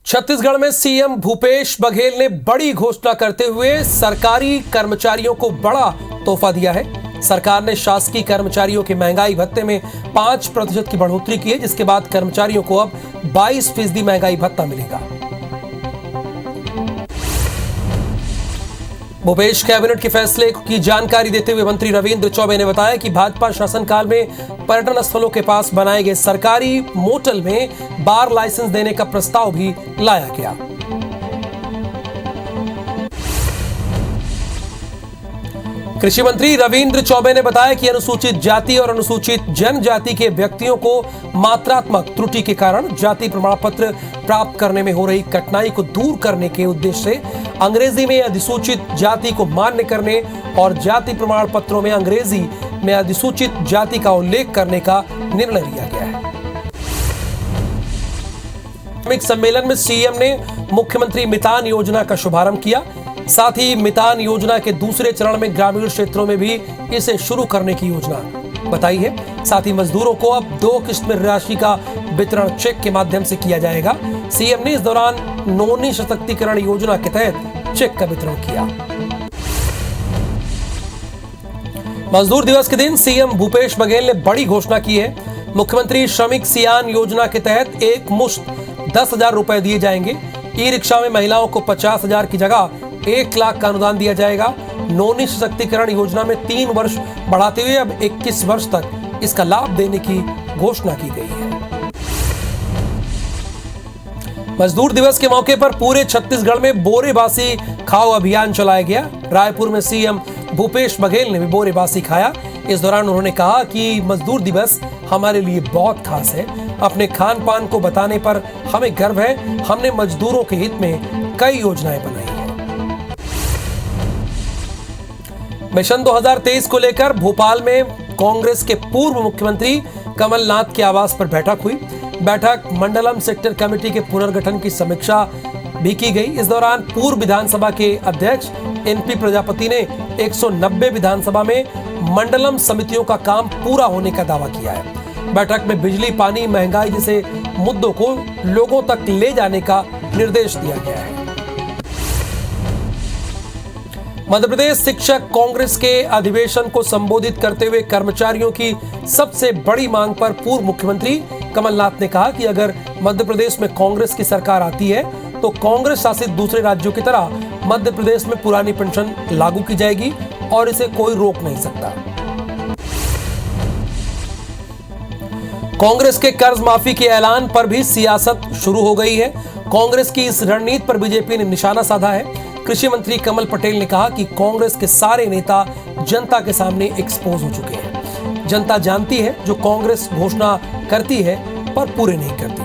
छत्तीसगढ़ में सीएम भूपेश बघेल ने बड़ी घोषणा करते हुए सरकारी कर्मचारियों को बड़ा तोहफा दिया है। सरकार ने शासकीय कर्मचारियों के महंगाई भत्ते में 5% की बढ़ोतरी की है, जिसके बाद कर्मचारियों को अब 22% महंगाई भत्ता मिलेगा। भूपेश कैबिनेट के फैसले की जानकारी देते हुए मंत्री रविंद्र चौबे ने बताया कि भाजपा शासनकाल में पर्यटन स्थलों के पास बनाए गए सरकारी मोटल में बार लाइसेंस देने का प्रस्ताव भी लाया गया। कृषि मंत्री रविंद्र चौबे ने बताया कि अनुसूचित जाति और अनुसूचित जनजाति के व्यक्तियों को मात्रात्मक त्रुटि के कारण जाति प्रमाण पत्र प्राप्त करने में हो रही कठिनाई को दूर करने के उद्देश्य से अंग्रेजी में अधिसूचित जाति को मान्य करने और जाति प्रमाण पत्रों में अंग्रेजी में अधिसूचित जाति का उल्लेख करने का निर्णय लिया गया है। सम्मेलन में सीएम ने मुख्यमंत्री मितान योजना का शुभारंभ किया। साथ ही मितान योजना के दूसरे चरण में ग्रामीण क्षेत्रों में भी इसे शुरू करने की योजना बताई है। साथ ही मजदूरों को अब 2 किस्त में राशि का वितरण चेक के माध्यम से किया जाएगा। सीएम ने इस दौरान नौनी सशक्तिकरण योजना के तहत चेक का वितरण किया। मजदूर दिवस के दिन सीएम भूपेश बघेल ने बड़ी घोषणा की है। मुख्यमंत्री श्रमिक सियान योजना के तहत एक मुश्त 10,000 रुपए दिए जाएंगे। ई रिक्शा में महिलाओं को 50,000 की जगह 1 लाख का अनुदान दिया जाएगा। नौनी सशक्तिकरण योजना में 3 वर्ष बढ़ाते हुए अब 21 वर्ष तक इसका लाभ देने की घोषणा की गई है। मजदूर दिवस के मौके पर पूरे छत्तीसगढ़ में बोरेबासी खाओ अभियान चलाया गया। रायपुर में सीएम भूपेश बघेल ने भी बोरेबासी खाया। इस दौरान उन्होंने कहा कि मजदूर दिवस हमारे लिए बहुत खास है। अपने खान पान को बताने पर हमें गर्व है। हमने मजदूरों के हित में कई योजनाएं बनाई हैं। मिशन 2023 को लेकर भोपाल में कांग्रेस के पूर्व मुख्यमंत्री कमलनाथ के आवास पर बैठक हुई। बैठक मंडलम सेक्टर कमेटी के पुनर्गठन की समीक्षा भी की गई। इस दौरान पूर्व विधानसभा के अध्यक्ष एनपी प्रजापति ने 190 विधानसभा में मंडलम समितियों का काम पूरा होने का दावा किया है। बैठक में बिजली, पानी, महंगाई जैसे मुद्दों को लोगों तक ले जाने का निर्देश दिया गया है। मध्य प्रदेश शिक्षक कांग्रेस के अधिवेशन को संबोधित करते हुए कर्मचारियों की सबसे बड़ी मांग पर पूर्व मुख्यमंत्री कमलनाथ ने कहा कि अगर मध्य प्रदेश में कांग्रेस की सरकार आती है तो कांग्रेस शासित दूसरे राज्यों की तरह मध्य प्रदेश में पुरानी पेंशन लागू की जाएगी और इसे कोई रोक नहीं सकता। कांग्रेस के कर्ज माफी के ऐलान पर भी सियासत शुरू हो गई है। कांग्रेस की इस रणनीति पर बीजेपी ने निशाना साधा है। कृषि मंत्री कमल पटेल ने कहा कि कांग्रेस के सारे नेता जनता के सामने एक्सपोज हो चुके हैं। जनता जानती है जो कांग्रेस घोषणा करती है पर पूरे नहीं करती।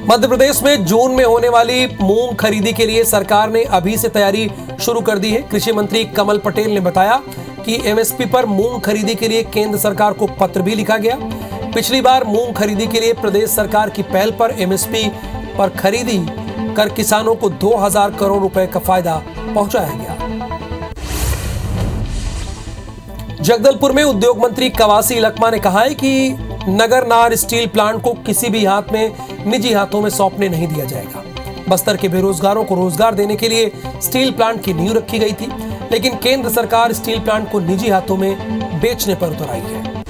मध्य प्रदेश में जून में होने वाली मूंग खरीदी के लिए सरकार ने अभी से तैयारी शुरू कर दी है। कृषि मंत्री कमल पटेल ने बताया कि एमएसपी पर मूंग खरीदी के लिए केंद्र सरकार को पत्र भी लिखा गया। पिछली बार मूंग खरीदी के लिए प्रदेश सरकार की पहल पर एमएसपी पर खरीदी कर किसानों को 2000 करोड़ रुपए का फायदा पहुंचाया गया। जगदलपुर में उद्योग मंत्री कवासी लखमा ने कहा है कि नगर नार स्टील प्लांट को किसी भी हाथ में निजी हाथों में सौंपने नहीं दिया जाएगा। बस्तर के बेरोजगारों को रोजगार देने के लिए स्टील प्लांट की नींव रखी गई थी, लेकिन केंद्र सरकार स्टील प्लांट को निजी हाथों में बेचने पर उतर आई है।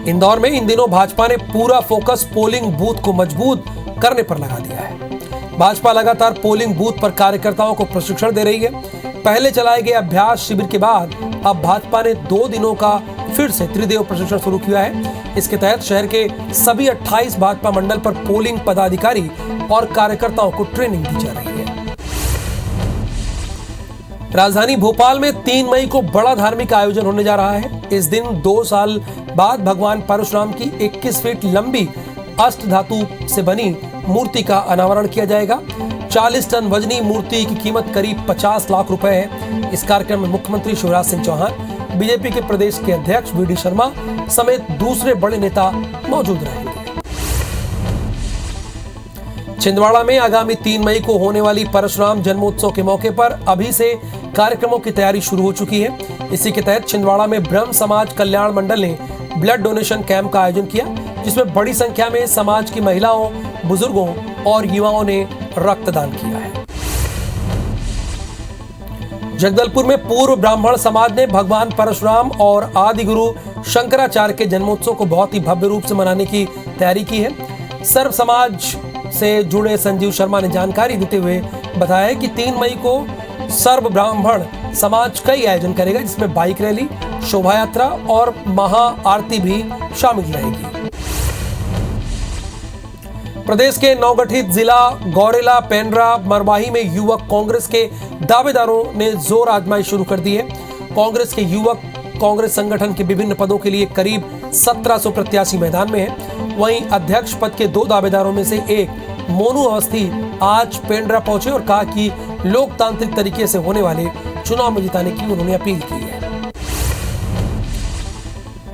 इंदौर में इन दिनों भाजपा ने पूरा फोकस पोलिंग बूथ को मजबूत करने पर लगा दिया है। भाजपा लगातार पोलिंग बूथ पर कार्यकर्ताओं को प्रशिक्षण दे रही है। पहले चलाए गए अभ्यास शिविर के बाद अब भाजपा ने 2 दिनों का फिर से त्रिदेव प्रशिक्षण शुरू किया है। इसके तहत शहर के सभी 28 भाजपा मंडल पर पोलिंग पदाधिकारी और कार्यकर्ताओं को ट्रेनिंग दी जा रही है। राजधानी भोपाल में 3 मई को बड़ा धार्मिक आयोजन होने जा रहा है। इस दिन 2 साल बाद भगवान परशुराम की 21 फीट लंबी अष्ट धातु से बनी मूर्ति का अनावरण किया जाएगा। 40 टन वजनी मूर्ति की कीमत करीब 50 लाख रुपए है। इस कार्यक्रम में मुख्यमंत्री शिवराज सिंह चौहान, बीजेपी के प्रदेश के अध्यक्ष वी डी शर्मा समेत दूसरे बड़े नेता मौजूद रहेंगे। छिंदवाड़ा में आगामी 3 मई को होने वाली परशुराम जन्मोत्सव के मौके पर अभी से कार्यक्रमों की तैयारी शुरू हो चुकी है। इसी के तहत छिंदवाड़ा में ब्रह्म समाज कल्याण मंडल ने ब्लड डोनेशन कैंप का आयोजन किया। जिसमें बड़ी संख्या में समाज की महिलाओं, बुजुर्गों और युवाओं ने रक्तदान किया है। जगदलपुर में पूर्व ब्राह्मण समाज ने भगवान परशुराम और आदि गुरु शंकराचार्य के जन्मोत्सव को बहुत ही भव्य रूप से मनाने की तैयारी की है। सर्व समाज से जुड़े संजीव शर्मा ने जानकारी देते हुए बताया है कि 3 मई को सर्व ब्राह्मण समाज कई आयोजन करेगा, जिसमें बाइक रैली, शोभा यात्रा और महा आरती भी शामिल रहेगी। प्रदेश के नवगठित जिला गौरेला, पेंड्रा, मरवाही में युवक कांग्रेस के दावेदारों ने जोर आजमाइश शुरू कर दी है। कांग्रेस के युवक कांग्रेस संगठन के विभिन्न पदों के लिए करीब 1700 प्रत्याशी मैदान में हैं। वहीं अध्यक्ष पद के 2 दावेदारों में से एक मोनू अवस्थी आज पेंड्रा पहुंचे और कहा कि लोकतांत्रिक तरीके से होने वाले चुनाव में जिताने की उन्होंने अपील की है।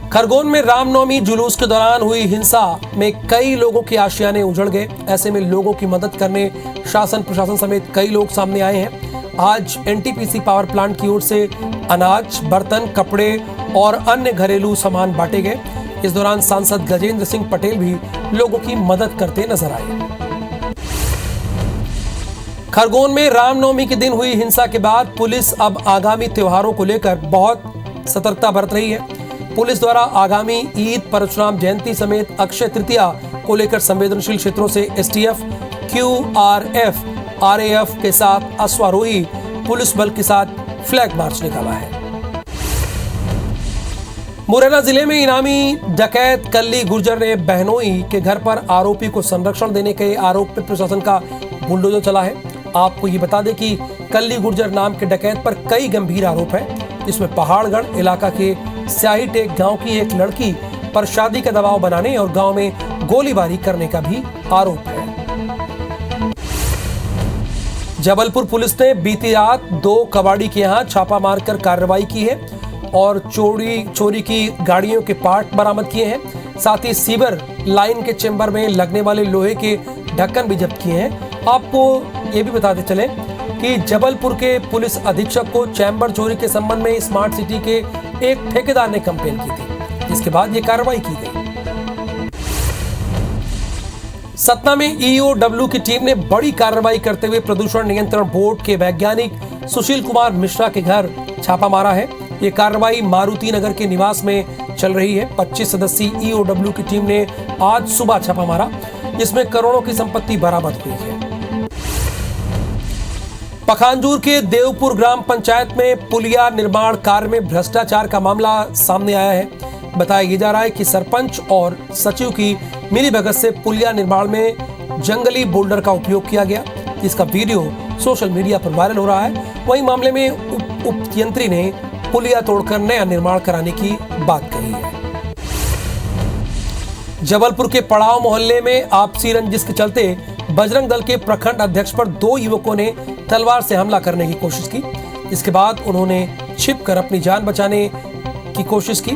खरगोन में रामनवमी जुलूस के दौरान हुई हिंसा में कई लोगों के आशियाने उजड़ गए। ऐसे में लोगों की मदद करने शासन प्रशासन समेत कई लोग सामने आए हैं। आज एनटीपीसी पावर प्लांट की ओर से अनाज, बर्तन, कपड़े और अन्य घरेलू सामान बांटे गए। इस दौरान सांसद गजेंद्र सिंह पटेल भी लोगों की मदद करते नजर आए। खरगोन में रामनवमी के दिन हुई हिंसा के बाद पुलिस अब आगामी त्योहारों को लेकर बहुत सतर्कता बरत रही है। पुलिस द्वारा आगामी ईद, परशुराम जयंती समेत अक्षय तृतीया को लेकर संवेदनशील क्षेत्रों से एसटीएफ, क्यूआरएफ, आरएएफ के साथ अश्वारोही पुलिस बल के साथ फ्लैग मार्च निकाला है। मुरैना जिले में इनामी डकैत कल्ली गुर्जर ने बहनोई के घर पर आरोपी को संरक्षण देने के आरोप में प्रशासन का बुलडोजर चला है। आपको ये बता दें कि कल्ली गुर्जर नाम के डकैत पर कई गंभीर आरोप है, जिसमें पहाड़गढ़ इलाका के स्याही टेक गांव की एक लड़की पर शादी का दबाव बनाने और गांव में गोलीबारी करने का भी आरोप है। जबलपुर पुलिस ने बीती रात 2 कबाड़ी के यहां छापा मारकर कार्रवाई की है और चोरी की गाड़ियों के पार्ट बरामद किए हैं। साथ ही सीवर लाइन के चेंबर में लगने वाले लोहे के ढक्कन भी जब्त किए हैं। आपको ये भी बताते चले कि जबलपुर के पुलिस अधीक्षक को चैम्बर चोरी के संबंध में स्मार्ट सिटी के एक ठेकेदार ने कंप्लेन की थी, जिसके बाद ये कार्रवाई की गई। सतना में ईओडब्ल्यू की टीम ने बड़ी कार्रवाई करते हुए प्रदूषण नियंत्रण बोर्ड के वैज्ञानिक सुशील कुमार मिश्रा के घर छापा मारा है। ये कार्रवाई मारुति नगर के निवास में चल रही है। 25 सदस्यीय ईओडब्ल्यू की टीम ने आज सुबह छापा मारा, जिसमें करोड़ों की संपत्ति बरामद हुई है। पखांजूर के देवपुर ग्राम पंचायत में पुलिया निर्माण कार्य में भ्रष्टाचार का मामला सामने आया है। बताया जा रहा है कि सरपंच और सचिव की मिलीभगत से पुलिया निर्माण में जंगली बोल्डर का उपयोग किया गया, जिसका वीडियो सोशल मीडिया पर वायरल हो रहा है। वहीं मामले में उपयंत्री ने पुलिया तोड़कर नया निर्माण कराने की बात कही है। जबलपुर के पड़ाव मोहल्ले में आपसी रंजिश के चलते बजरंग दल के प्रखंड अध्यक्ष पर 2 युवकों ने तलवार से हमला करने की कोशिश की। इसके बाद उन्होंने छिपकर अपनी जान बचाने की कोशिश की।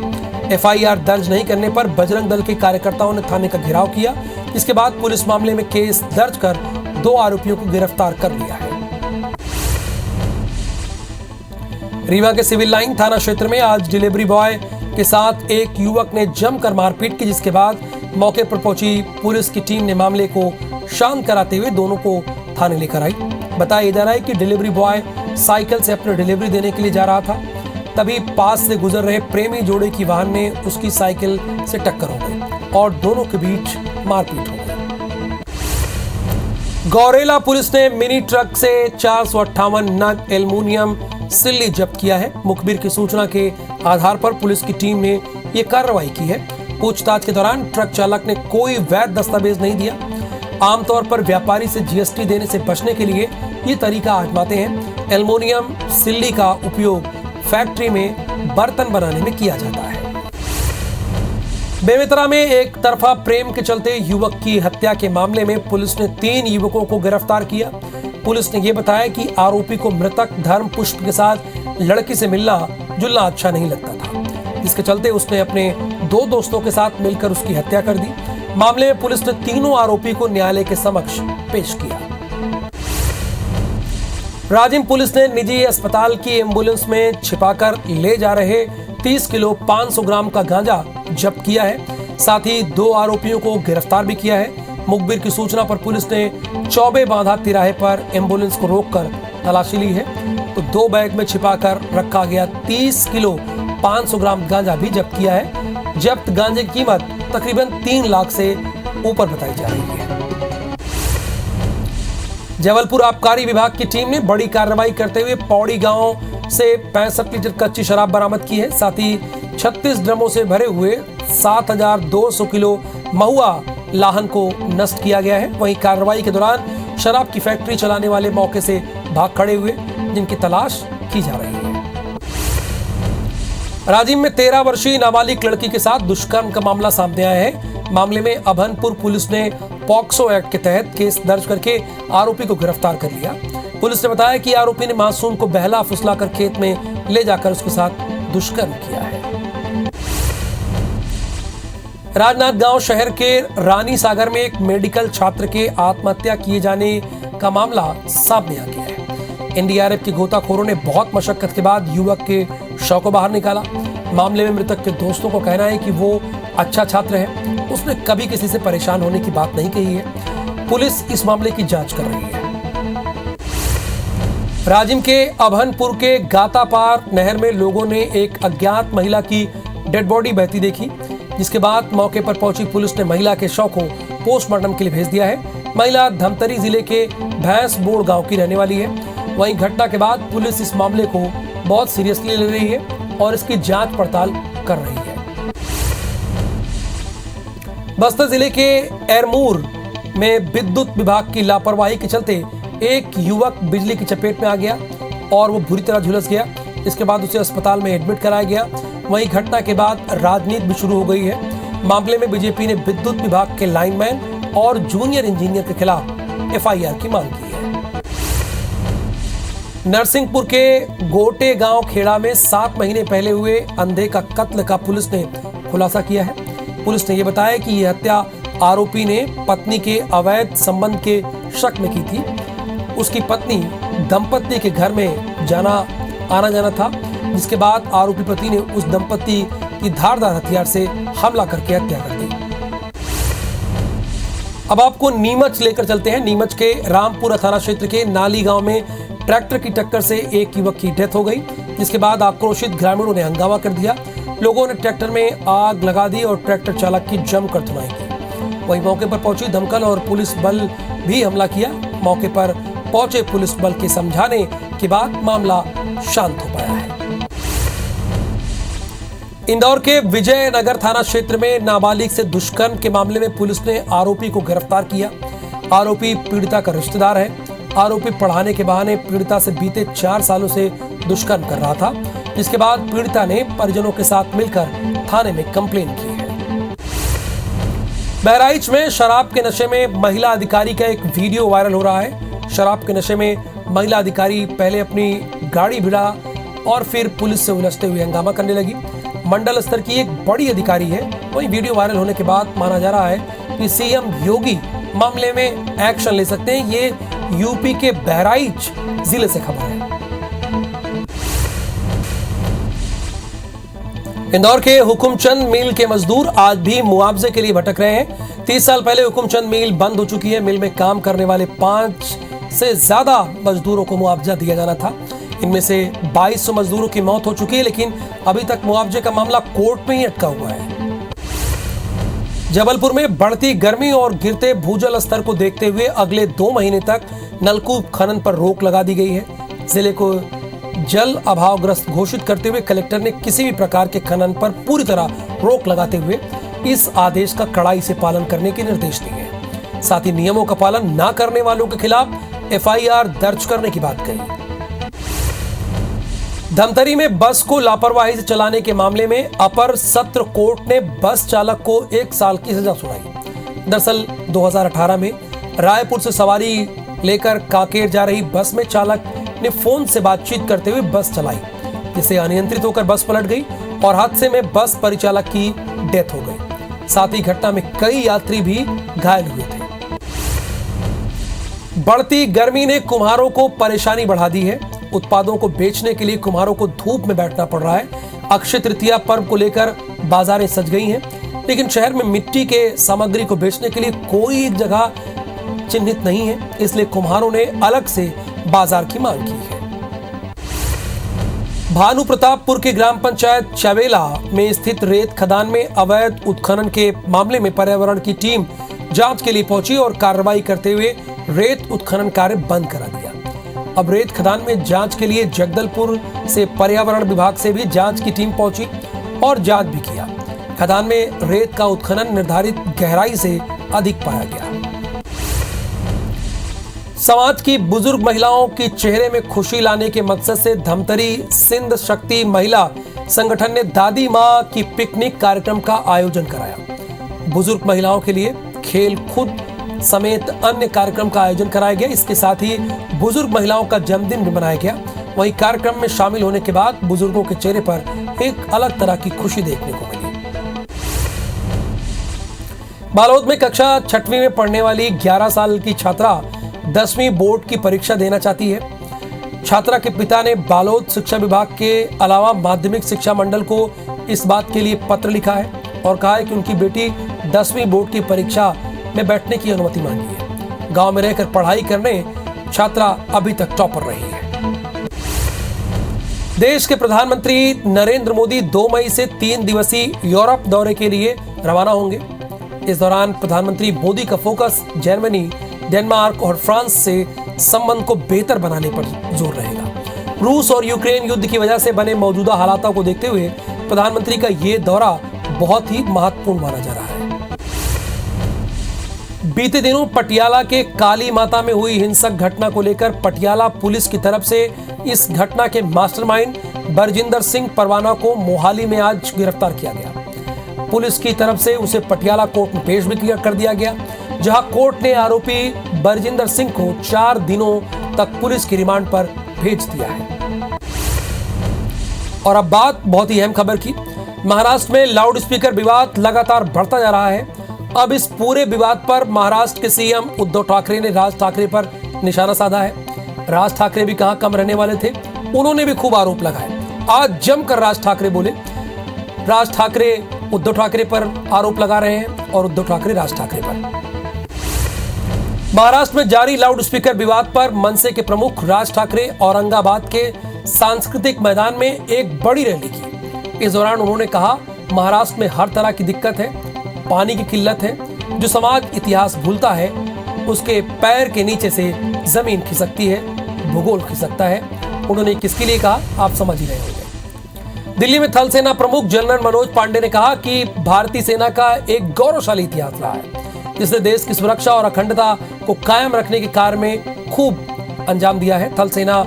एफआईआर दर्ज नहीं करने पर बजरंग दल के कार्यकर्ताओं ने थाने का घेराव किया। इसके बाद पुलिस मामले में केस दर्ज कर 2 आरोपियों को गिरफ्तार कर लिया है। रीवा के सिविल लाइन थाना क्षेत्र में आज डिलीवरी बॉय के साथ एक युवक ने जमकर मारपीट की, जिसके बाद मौके पर पहुंची पुलिस की टीम ने मामले को शांत कराते हुए दोनों को थाने लेकर आई। बताया जा रहा है कि डिलीवरी बॉय साइकिल से अपनी डिलीवरी देने के लिए जा रहा था, तभी पास से गुजर रहे प्रेमी जोड़े की वाहन में उसकी साइकिल से टक्कर हो गई और दोनों के बीच मारपीट हो गई। गौरेला पुलिस ने मिनी ट्रक से 458 नग एल्युमिनियम सिल्ली जब्त किया है। मुखबिर की सूचना के आधार पर पुलिस की टीम ने यह कार्रवाई की है। पूछताछ के दौरान ट्रक चालक ने कोई वैध दस्तावेज नहीं दिया। आमतौर पर व्यापारी से जीएसटी देने से बचने के लिए ये तरीका आजमाते हैं। एल्युमिनियम सिल्ली का उपयोग फैक्ट्री में बर्तन बनाने में किया जाता है। बेमेतरा में एक तरफा प्रेम के चलते युवक की हत्या के मामले में पुलिस ने 3 युवकों को गिरफ्तार किया। पुलिस ने यह बताया कि आरोपी को मृतक धर्म पुष्प के साथ लड़की से मिलना जुलना अच्छा नहीं लगता था, जिसके चलते उसने अपने 2 दोस्तों के साथ मिलकर उसकी हत्या कर दी। मामले में पुलिस ने तीनों आरोपी को न्यायालय के समक्ष पेश किया। राजिम पुलिस ने निजी अस्पताल की एम्बुलेंस में छिपाकर ले जा रहे 30 किलो 500 ग्राम का गांजा जब्त किया है। साथ ही 2 आरोपियों को गिरफ्तार भी किया है। मुखबिर की सूचना पर पुलिस ने चौबे बांधा तिराहे पर एम्बुलेंस को रोककर तलाशी ली है। तो 2 बैग में छिपाकर रखा गया 30 किलो 500 ग्राम गांजा भी जब्त किया है। जब्त गांजे की कीमत तकरीबन 3 लाख से ऊपर बताई जा रही है। जबलपुर आबकारी विभाग की टीम ने बड़ी कार्रवाई करते हुए पौड़ी गांव से 65 लीटर कच्ची शराब बरामद की है। साथ ही 36 ड्रमों से भरे हुए 7200 किलो महुआ लाहन को नष्ट किया गया है। वहीं कार्रवाई के दौरान शराब की फैक्ट्री चलाने वाले मौके से भाग खड़े हुए, जिनकी तलाश की जा रही है। राजिम में 13 वर्षीय नाबालिग लड़की के साथ दुष्कर्म का मामला सामने आया है। मामले में अभनपुर पुलिस ने पॉक्सो एक्ट के तहत केस दर्ज करके आरोपी को गिरफ्तार कर लिया। पुलिस ने बताया कि आरोपी ने मासूम को बहला फुसलाकर खेत में ले जाकर उसके साथ दुष्कर्म किया है। राजनांदगांव शहर के रानी सागर में एक मेडिकल छात्र के आत्महत्या किए जाने का मामला सामने आ गया है। एनडीआरएफ के गोताखोरों ने बहुत मशक्कत के बाद युवक के शव को बाहर निकाला। मामले में मृतक के दोस्तों को कहना है कि वो अच्छा छात्र है, उसने कभी किसी से परेशान होने की बात नहीं कही है। पुलिस इस मामले की जांच कर रही है। राजिम के अभनपुर के गातापार नहर में लोगों ने एक अज्ञात महिला की डेड बॉडी बहती देखी, जिसके बाद मौके पर पहुंची पुलिस ने महिला के शव को पोस्टमार्टम के लिए भेज दिया है। महिला धमतरी जिले के भैंसबोड़ गांव की रहने वाली है। वहीं घटना के बाद पुलिस इस मामले को बहुत सीरियसली ले रही है और इसकी जांच पड़ताल कर रही है। बस्तर जिले के एरमूर में विद्युत विभाग की लापरवाही के चलते एक युवक बिजली की चपेट में आ गया और वो बुरी तरह झुलस गया। इसके बाद उसे अस्पताल में एडमिट कराया गया। वहीं घटना के बाद राजनीति भी शुरू हो गई है। मामले में बीजेपी ने विद्युत विभाग के लाइनमैन और जूनियर इंजीनियर के खिलाफ एफआईआर की मांग की है। नरसिंहपुर के गोटे गांव खेड़ा में 7 महीने पहले हुए अंधे का कत्ल का पुलिस ने खुलासा किया है। पुलिस ने यह बताया कि यह हत्या आरोपी ने पत्नी के अवैध संबंध के शक में की थी। उसकी पत्नी दंपत्ति के घर में आना जाना था, जिसके बाद आरोपी पति ने उस दंपत्ति की धारदार हथियार से हमला करके हत्या कर दी। अब आपको नीमच लेकर चलते हैं। नीमच के रामपुरा थाना क्षेत्र के नाली गांव में ट्रैक्टर की टक्कर से एक युवक की डेथ हो गई, जिसके बाद आक्रोशित ग्रामीणों ने हंगामा कर दिया। लोगों ने ट्रैक्टर में आग लगा दी और ट्रैक्टर चालक की जमकर धुनाई की। वहीं मौके पर पहुंची दमकल और पुलिस बल भी हमला किया। मौके पर पहुंचे पुलिस बल के समझाने के बाद मामला शांत हो पाया है। इंदौर के विजयनगर थाना क्षेत्र में नाबालिग से दुष्कर्म के मामले में पुलिस ने आरोपी को गिरफ्तार किया। आरोपी पीड़िता का रिश्तेदार है। आरोपी पढ़ाने के बहाने पीड़िता से बीते 4 सालों से दुष्कर्म कर रहा था, जिसके बाद पीड़िता ने परिजनों के साथ मिलकर थाने में कंप्लेन की है। बहराइच में शराब के नशे में महिला अधिकारी का एक वीडियो वायरल हो रहा है। शराब के नशे में महिला अधिकारी पहले अपनी गाड़ी भिड़ा और फिर पुलिस से उलझते हुए हंगामा करने लगी। मंडल स्तर की एक बड़ी अधिकारी है। वही वीडियो वायरल होने के बाद माना जा रहा है कि सीएम योगी मामले में एक्शन ले सकते हैं। ये यूपी के बहराइच जिले से खबर है। इंदौर के हुकुमचंद मिल के मजदूर आज भी मुआवजे के लिए भटक रहे हैं। 30 साल पहले हुकुमचंद मिल बंद हो चुकी है। मिल में काम करने वाले 5 से ज्यादा मजदूरों को मुआवजा दिया जाना था। इनमें से 2200 मजदूरों की मौत हो चुकी है, लेकिन अभी तक मुआवजे का मामला कोर्ट में ही अटका हुआ है। जबलपुर में बढ़ती गर्मी और गिरते भूजल स्तर को देखते हुए अगले 2 महीने तक नलकूप खनन पर रोक लगा दी गई है। जिले को जल अभावग्रस्त घोषित करते हुए कलेक्टर ने किसी भी प्रकार के खनन पर पूरी तरह रोक लगाते हुए इस आदेश का कड़ाई से पालन करने के निर्देश दिए हैं। साथ ही नियमों का पालन न करने वालों के खिलाफ एफआईआर दर्ज करने की बात कही। धमतरी में बस को लापरवाही से चलाने के मामले में अपर सत्र कोर्ट ने बस चालक को 1 साल की सजा सुनाई। दरअसल 2018 में रायपुर से सवारी लेकर कांकेर जा रही बस में चालक ने फोन से बातचीत करते हुए बस चलाई, जिससे अनियंत्रित होकर बस पलट गई और हादसे में बस परिचालक की डेथ हो गई। साथ ही घटना में कई यात्री भी घायल हुए थे। बढ़ती गर्मी ने कुम्हारों को परेशानी बढ़ा दी है। उत्पादों को बेचने के लिए कुम्हारों को धूप में बैठना पड़ रहा है। अक्षय तृतीया पर्व को लेकर बाजारें सज गई हैं। लेकिन शहर में मिट्टी के सामग्री को बेचने के लिए कोई एक जगह चिन्हित नहीं है, इसलिए कुम्हारों ने अलग से बाजार की मांग की है। भानु प्रतापपुर के ग्राम पंचायत चवेला में स्थित रेत खदान में अवैध उत्खनन के मामले में पर्यावरण की टीम जांच के लिए पहुंची और कार्रवाई करते हुए रेत उत्खनन कार्य बंद करा दिया। अब रेत खदान में जांच के लिए जगदलपुर से पर्यावरण विभाग से भी जांच की टीम पहुंची और जांच भी किया। खदान में रेत का उत्खनन निर्धारित गहराई से अधिक पाया गया। समाज की बुजुर्ग महिलाओं की चेहरे में खुशी लाने के मकसद से धमतरी सिंध शक्ति महिला संगठन ने दादी माँ की पिकनिक कार्यक्रम का आयोजन कराया। बुजुर्ग महिलाओं के लिए खेल कूद समेत अन्य कार्यक्रम का आयोजन कराया गया। इसके साथ ही बुजुर्ग महिलाओं का जन्मदिन भी मनाया गया। वहीं कार्यक्रम में शामिल होने के बाद बुजुर्गों के चेहरे पर एक अलग तरह की खुशी देखने को मिली। बालोद में कक्षा 6वीं में पढ़ने वाली 11 साल की छात्रा 10वीं बोर्ड की परीक्षा देना चाहती है। छात्रा के पिता ने बालोद शिक्षा विभाग के अलावा माध्यमिक शिक्षा मंडल को इस बात के लिए पत्र लिखा है और कहा है कि उनकी बेटी 10वीं बोर्ड की परीक्षा में बैठने की अनुमति मांगी है। गांव में रहकर पढ़ाई करने छात्रा अभी तक टॉपर रही है। देश के प्रधानमंत्री नरेंद्र मोदी 2 मई से 3 दिवसीय यूरोप दौरे के लिए रवाना होंगे। इस दौरान प्रधानमंत्री मोदी का फोकस जर्मनी, डेनमार्क और फ्रांस से संबंध को बेहतर बनाने पर जोर रहेगा। रूस और यूक्रेन युद्ध की वजह से बने मौजूदा हालातों को देखते हुए प्रधानमंत्री का ये दौरा बहुत ही महत्वपूर्ण माना जा रहा है। बीते दिनों पटियाला के काली माता में हुई हिंसक घटना को लेकर पटियाला पुलिस की तरफ से इस घटना के मास्टरमाइंड बरजिंदर सिंह परवाना को मोहाली में आज गिरफ्तार किया गया। पुलिस की तरफ से उसे पटियाला कोर्ट में पेश भी कर दिया गया, जहां कोर्ट ने आरोपी बरजिंदर सिंह को 4 दिनों तक पुलिस की रिमांड पर भेज दिया है। और अब बात बहुत ही अहम खबर की। महाराष्ट्र में लाउड स्पीकर विवाद लगातार बढ़ता जा रहा है। अब इस पूरे विवाद पर महाराष्ट्र के सीएम उद्धव ठाकरे ने राज ठाकरे पर निशाना साधा है। राज ठाकरे भी कहां कम रहने वाले थे, उन्होंने भी खूब आरोप लगाए। आज जमकर राज ठाकरे बोले। राज ठाकरे उद्धव ठाकरे पर आरोप लगा रहे हैं और उद्धव ठाकरे राज ठाकरे पर। महाराष्ट्र में जारी लाउड स्पीकर विवाद पर मनसे के प्रमुख राज ठाकरे औरंगाबाद के सांस्कृतिक मैदान में एक बड़ी रैली की। इस दौरान उन्होंने कहा, महाराष्ट्र में हर तरह की दिक्कत है, पानी की किल्लत है। जो समाज इतिहास भूलता है उसके पैर के नीचे से जमीन खिसकती है, भूगोल खिसकता है। उन्होंने किसके लिए कहा, आप समझ ही रहे होंगे। दिल्ली में थल सेना प्रमुख जनरल मनोज पांडे ने कहा कि भारतीय सेना का एक गौरवशाली इतिहास रहा है, जिसने देश की सुरक्षा और अखंडता को कायम रखने के कार्य में खूब अंजाम दिया है। थल सेना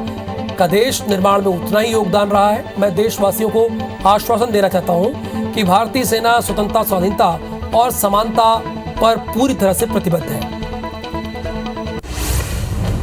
का देश निर्माण में उतना ही योगदान रहा है। मैं देशवासियों को आश्वासन देना चाहता हूं कि भारतीय सेना स्वतंत्रता, स्वाधीनता और समानता पर पूरी तरह से प्रतिबद्ध है।